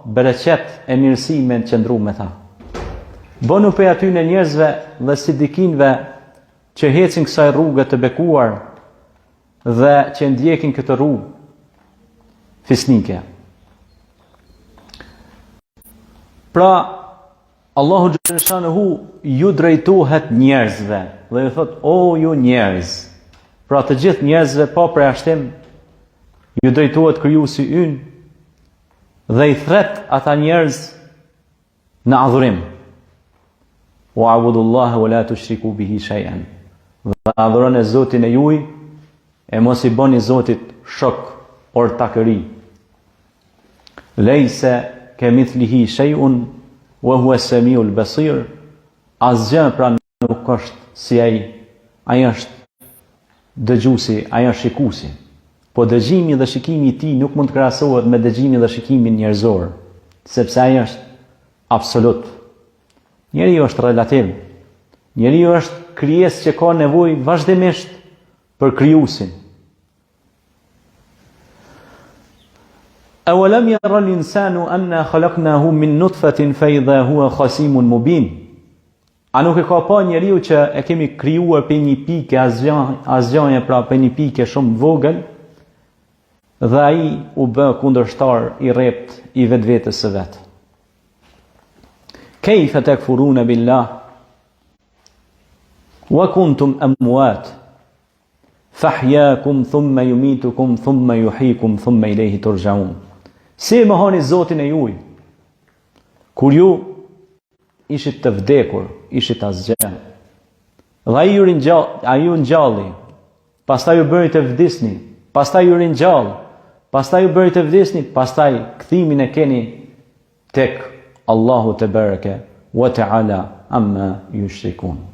bereqet e mirësi me në qëndru me ta. Bënu për aty në njerëzve dhe sidikinve që hecin kësaj rrugë të bekuar dhe që ndjekin këtë rrugë fisnike. Pra, Allahu Gjellëshanuhu ju drejtohet njerëzve dhe ju thot, o ju njerëz. Pra të gjithë njerëzve pa përjashtim ju drejtohet krijuesi ynë dhe i thret ata njerëz në adhurim. Wa abudullaha wa la tushriku bihi shay'an. Dhe adhuroni Zotin e juaj e mos i bëni Zotit shok or takëri. Lejse kemithlihi shay'un wa huwa as-sami'ul basir. Asgjë pra nuk është si ai është dëgjuesi, ai është shikuesi. Po dëgjimi dhe shikimi i tij nuk mund të krahasohet me dëgjimin dhe shikimin njerëzor, sepse ai është absolut. Njeriu është relativ. Njeriu është krijesë që ka nevojë vazhdimisht për krijuesin. Awalam yara al-insanu anna khalaqnahu min nutfatin fa idha huwa khasimun mubin. A nuk e ka pa njeriu që e kemi krijuar për një pikë asgjëje, pra për një pikë shumë vogël, dhe ai u bë kundërshtar i rrept i vetvetes së vet. Kayfa takfuruna billah wa kuntum amwat fahyaakum thumma yumitukum thumma yuhyikum thumma ilayhi turja'un. Si më hani Zotin e juaj kur ju ishit të vdekur, ishit asgjë. Dhe ai ju ngjalli, pastaj ju bëri të vdisni, pastaj ju ringjall, pastaj ju bëri të vdisni, pastaj kthimin e keni tek Allahu te bareke wa taala amma yushrikun.